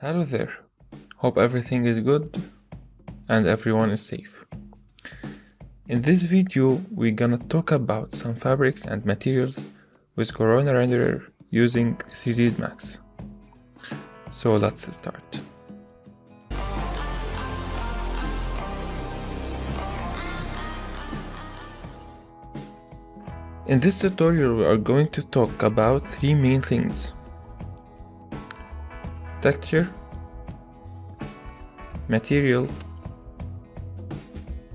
Hello there, hope everything is good and everyone is safe. In this video we're gonna talk about some fabrics and materials with Corona renderer using 3ds Max. So let's start. In this tutorial we are going to talk about three main things: texture, material,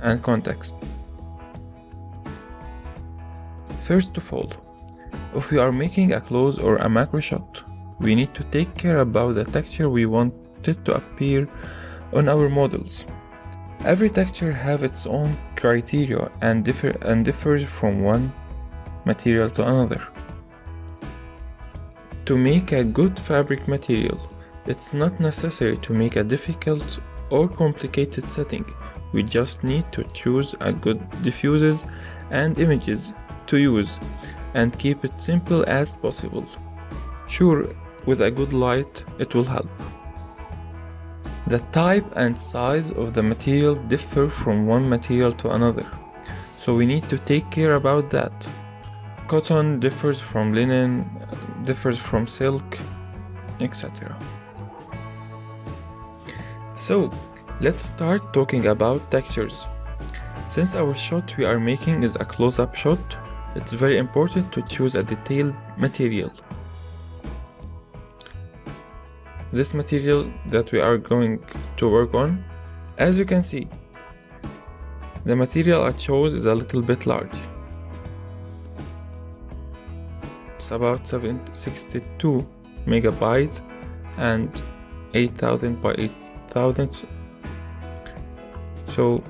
and context. First of all, if we are making a close or a macro shot, we need to take care about the texture we want it to appear on our models. Every texture have its own criteria and differs from one material to another. To make a good fabric material, it's not necessary to make a difficult or complicated setting. We just need to choose a good diffuses and images to use and keep it simple as possible. Sure, with a good light it will help. The type and size of the material differ from one material to another, so we need to take care about that. Cotton differs from linen, differs from silk, etc. So, let's start talking about textures. Since our shot we are making is a close-up shot, it's very important to choose a detailed material. This material that we are going to work on, as you can see, the material I chose is a little bit large. It's about 762 megabytes and 8000 by 8000. So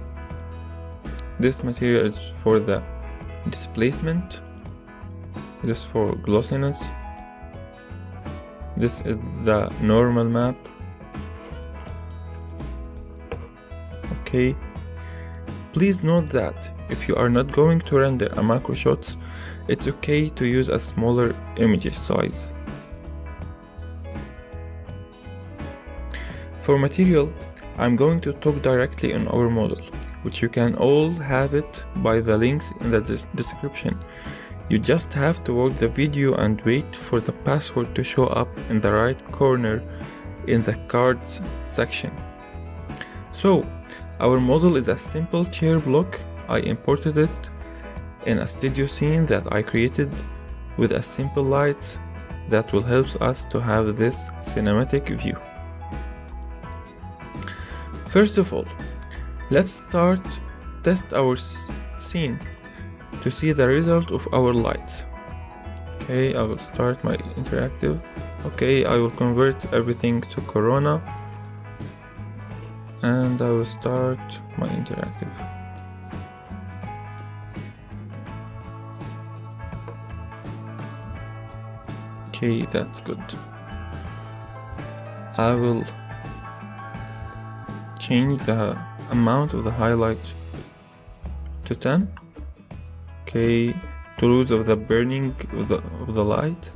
this material is for the displacement, this for glossiness, this is the normal map. Okay, please note that if you are not going to render a macro shots, it's okay to use a smaller image size. For material, I'm going to talk directly on our model, which you can all have it by the links in the description. You just have to watch the video and wait for the password to show up in the right corner in the cards section. So, our model is a simple chair block. I imported it in a studio scene that I created with a simple lights that will help us to have this cinematic view. First of all, let's test our scene to see the result of our lights. Okay, I will start my interactive. Okay, I will convert everything to Corona and I will start my interactive. Okay, that's good. I will change the amount of the highlight to 10. Okay, to lose of the burning of the light.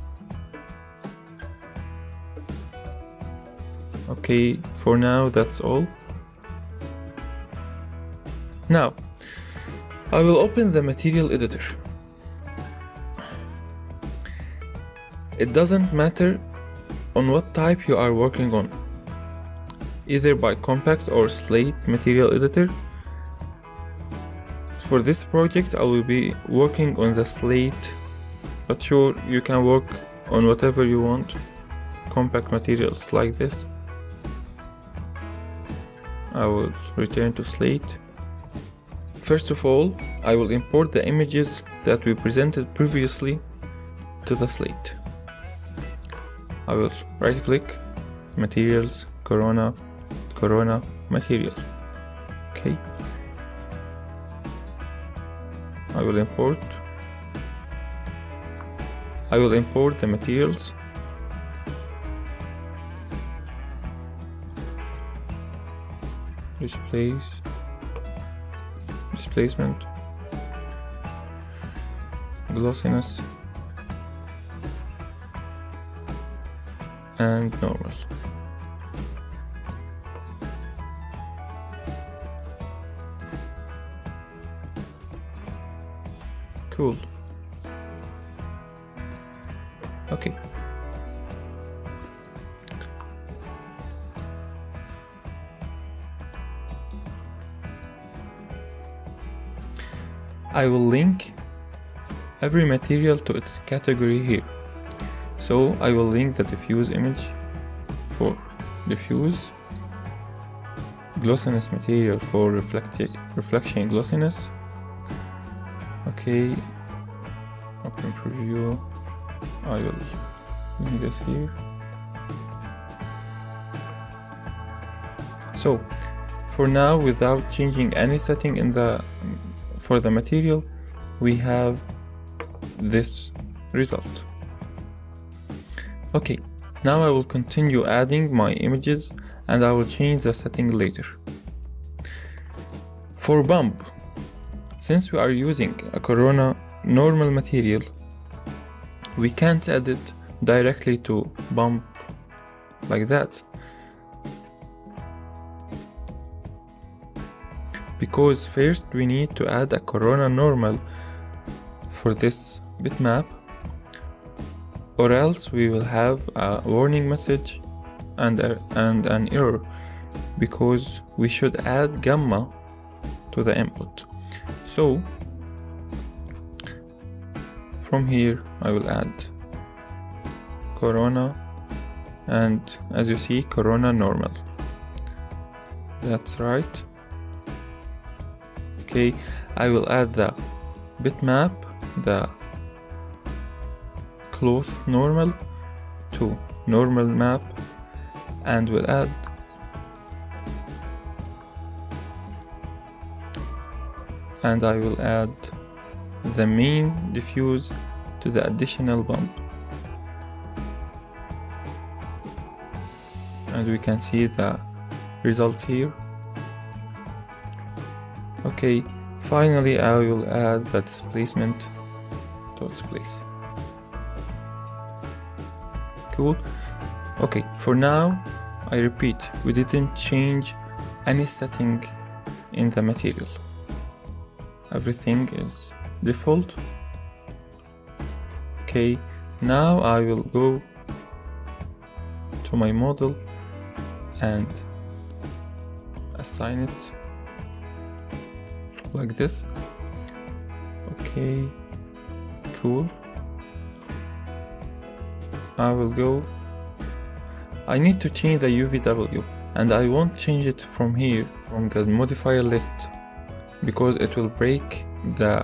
Okay, for now that's all. Now I will open the material editor. It doesn't matter on what type you are working on, either by compact or slate material editor. For this project I will be working on the slate, but sure, you can work on whatever you want. Compact materials like this. I will return to slate. First of all, I will import the images that we presented previously to the slate. I will right click, materials, Corona, material. Okay. I will import the materials. Displacement, glossiness, and normal. Cool. Okay. I will link every material to its category here. So I will link the diffuse image for diffuse, glossiness material for reflection glossiness. Okay, open preview. I will link this here. So for now, without changing any setting for the material, we have this result. Okay, now I will continue adding my images and I will change the setting later. For bump, since we are using a Corona normal material, we can't add it directly to bump like that, because first we need to add a Corona normal for this bitmap, or else we will have a warning message and an error, because we should add gamma to the input. So from here I will add Corona, and as you see, Corona normal. That's right. Okay, I will add the bitmap, the cloth normal to normal map, and will add I will add the main diffuse to the additional bump, and we can see the results here. Okay, finally I will add the displacement to its place. Cool. Okay, for now, I repeat, we didn't change any setting in the material. Everything is default. Okay, now I will go to my model and assign it like this. Okay, cool. I will go. I need to change the UVW, and I won't change it from here, from the modifier list, because it will break the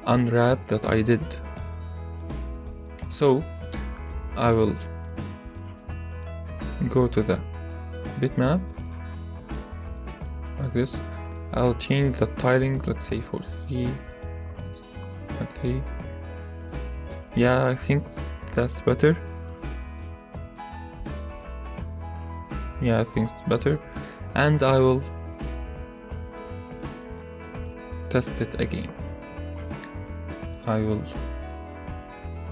unwrap that I did. So I will go to the bitmap like this. I'll change the tiling, let's say for 3 and 3. Yeah, I think that's better. Yeah, I think it's better. And I will test it again. I will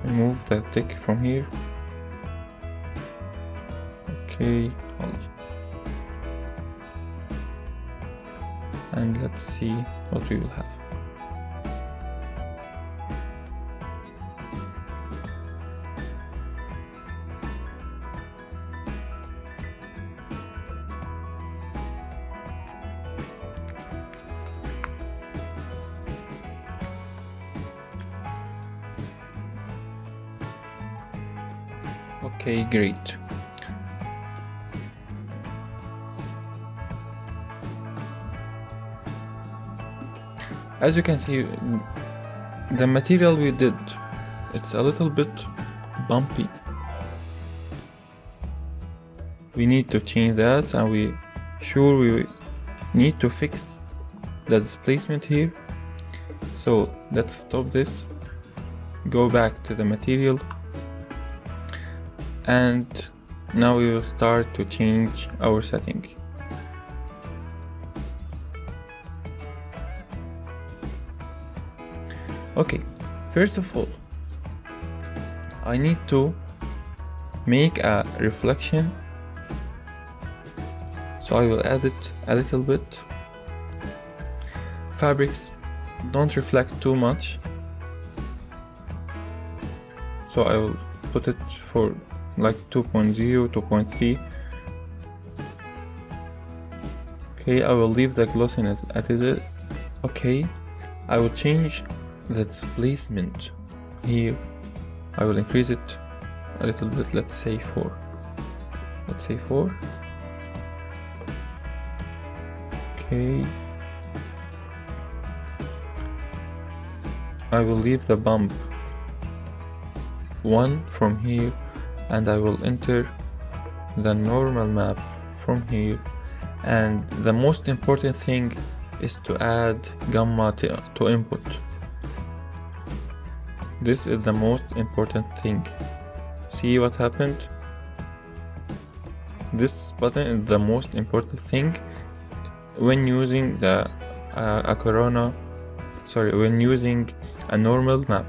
remove the tick from here. Okay, and let's see what we will have. Okay, great. As you can see, the material we did, it's a little bit bumpy. We need to change that, and we need to fix the displacement here. So let's stop this, go back to the material, and now we will start to change our setting. Okay, first of all, I need to make a reflection, so I will add it a little bit. Fabrics don't reflect too much, so I will put it for like 2.0, 2.3. Okay, I will leave the glossiness as it. Okay, I will change the displacement here. I will increase it a little bit, let's say 4. Let's say 4. Okay. I will leave the bump 1 from here, and I will enter the normal map from here. And the most important thing is to add gamma to input. This is the most important thing. See what happened? This button is the most important thing when using the when using a normal map.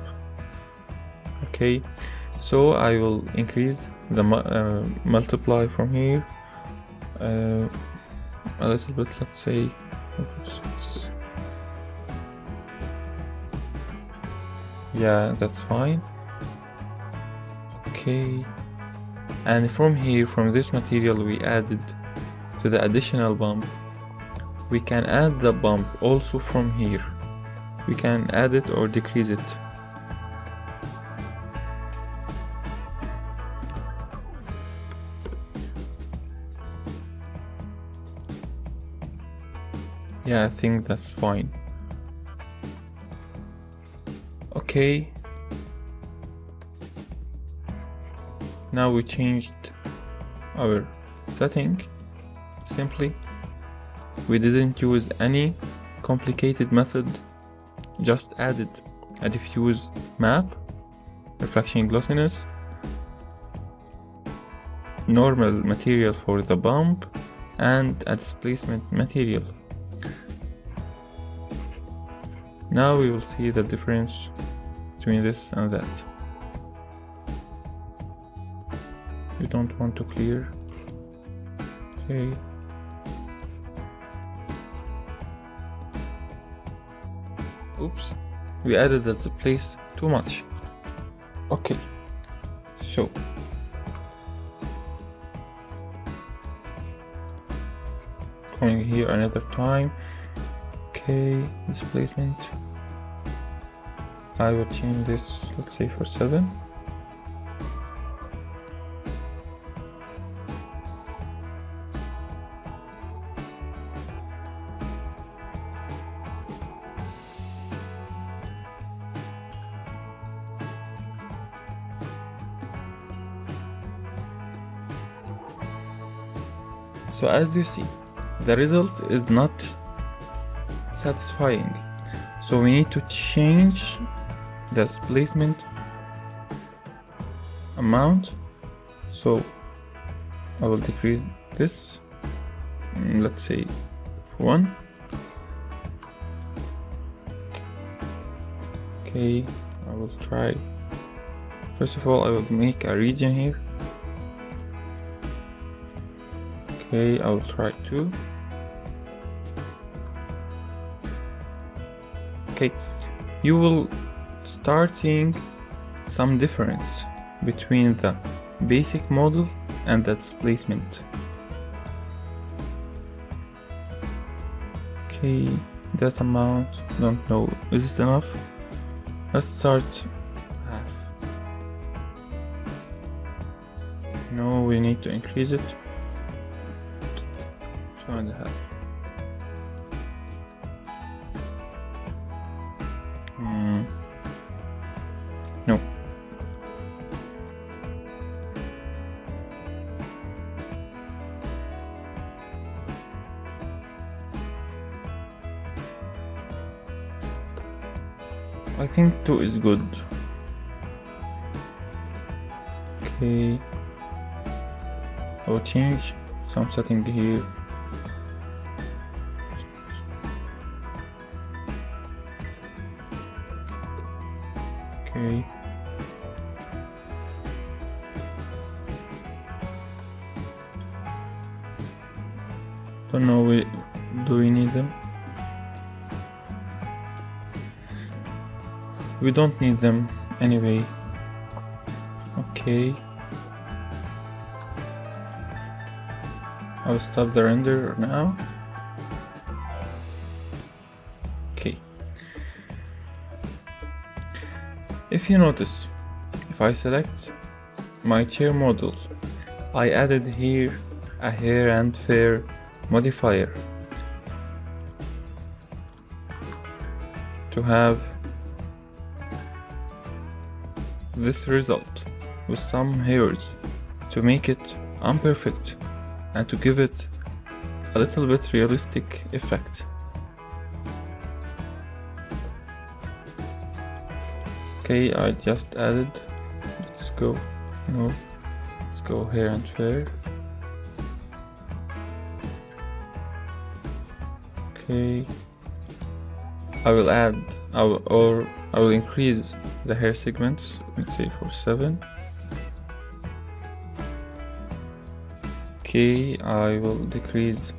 Okay, so I will increase the multiply from here a little bit, let's say. Yeah, that's fine. Okay, and from here, from this material we added to the additional bump, we can add the bump also from here. We can add it or decrease it. Yeah, I think that's fine. Okay, now we changed our setting simply. We didn't use any complicated method, just added a diffuse map, reflection glossiness, normal material for the bump, and a displacement material. Now we will see the difference between this and that. You don't want to clear. Okay. Oops, we added that place too much. Okay, so going here another time. Okay, displacement. I will change this, let's say for 7. So as you see, the result is not satisfying. So we need to change the displacement amount. So I will decrease this, let's say 1. Okay, I will try. First of all, I will make a region here. Okay, I will try 2. Okay, you will start seeing some difference between the basic model and the displacement. Okay, that amount, don't know, is it enough? Let's start half. No, we need to increase it. 2.5. No. I think 2 is good. Okay. I will change some setting here. Okay. Don't know, do we need them? We don't need them anyway. Okay, I'll stop the render now. Okay, if you notice, if I select my chair model, I added here a hair and fur modifier to have this result with some hairs, to make it imperfect and to give it a little bit realistic effect. Okay, I just added, let's go hair and fur. Okay, I will increase the hair segments, let's say for 7. Okay, I will decrease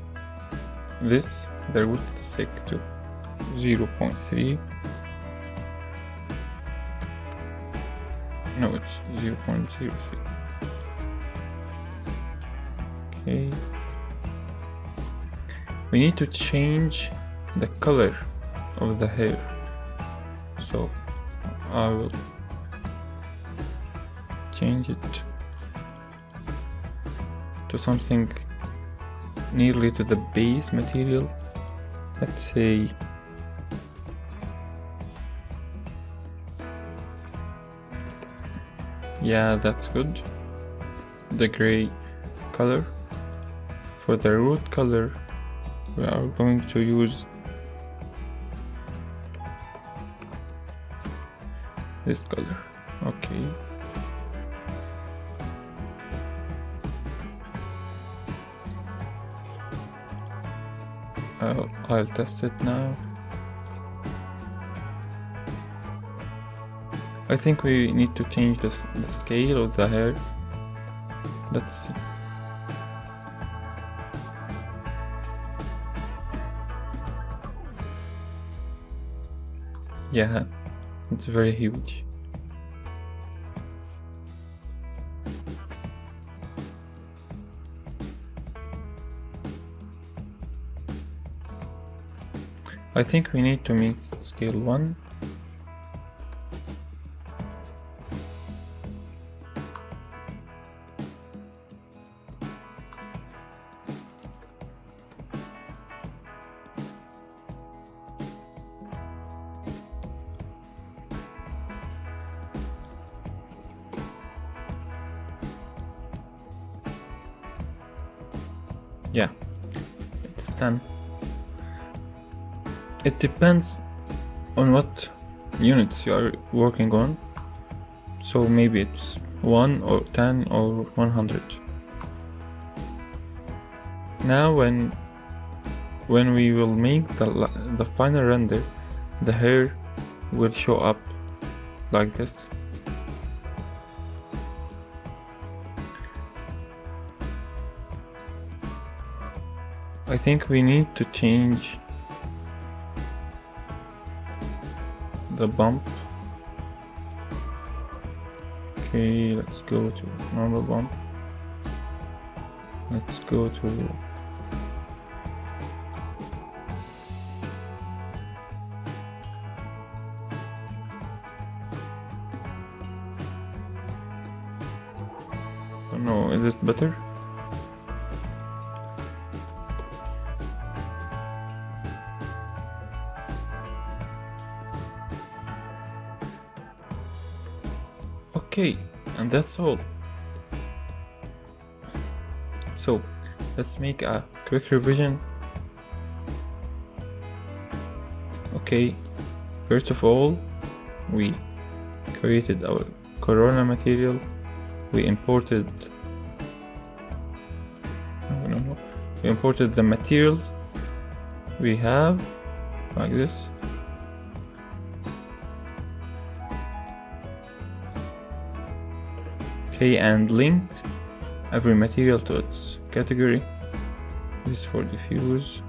this, the width sec to 0.3. No, it's 0.03. Okay, we need to change the color of the hair, so I will change it to something nearly to the base material. Let's say yeah, that's good. The gray color. For the root color, we are going to use this color. Okay, I'll test it now. I think we need to change the scale of the hair. Let's see. Yeah, it's very huge. I think we need to make scale 1. Yeah, it's 10. It depends on what units you are working on, so maybe it's 1 or 10 or 100. Now when we will make the final render, the hair will show up like this. I think we need to change the bump. Okay, let's go to normal bump. Let's go to I don't know, is it better? Okay, and that's all. So let's make a quick revision. Okay, first of all, we created our corona material. We imported the materials we have like this. Okay, and linked every material to its category. This is for diffuse,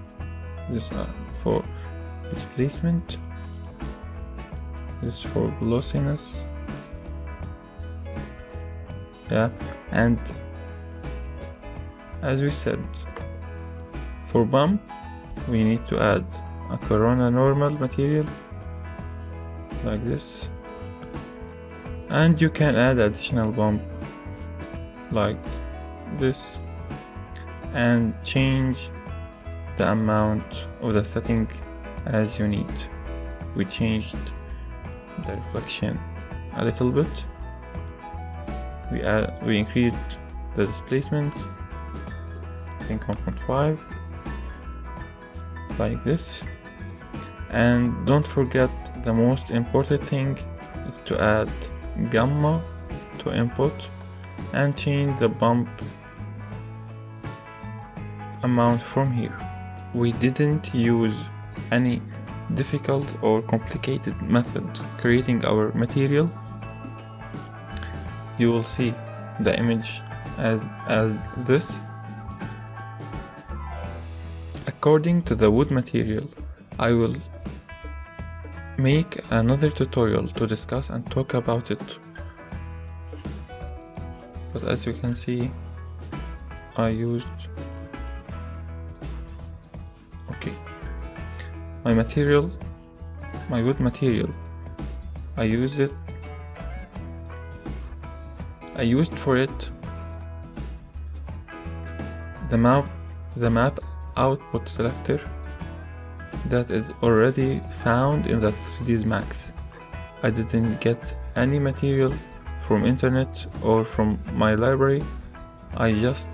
this for displacement, this for glossiness, Yeah, and as we said, for bump we need to add a Corona normal material like this, and you can add additional bump like this and change the amount of the setting as you need. We changed the reflection a little bit, we increased the displacement, I think 1.5 like this. And don't forget, the most important thing is to add gamma to input and change the bump amount from here. We didn't use any difficult or complicated method creating our material. You will see the image as this. According to the wood material, I will make another tutorial to discuss and talk about it. But as you can see, I used my material, my wood material. I used for it the map output selector that is already found in the 3ds Max. I didn't get any material from internet or from my library. I just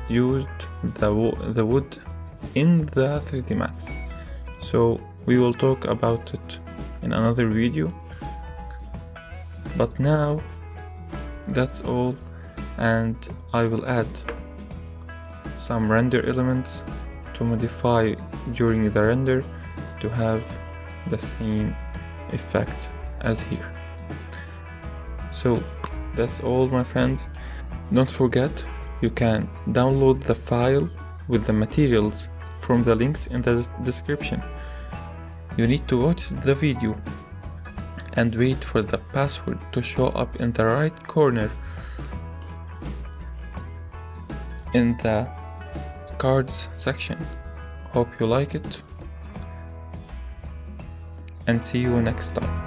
used the wood in the 3D Max. So we will talk about it in another video. But now that's all, and I will add some render elements to modify during the render to have the same effect as here. So that's all, my friends. Don't forget, you can download the file with the materials from the links in the description. You need to watch the video and wait for the password to show up in the right corner in the cards section. Hope you like it, and see you next time.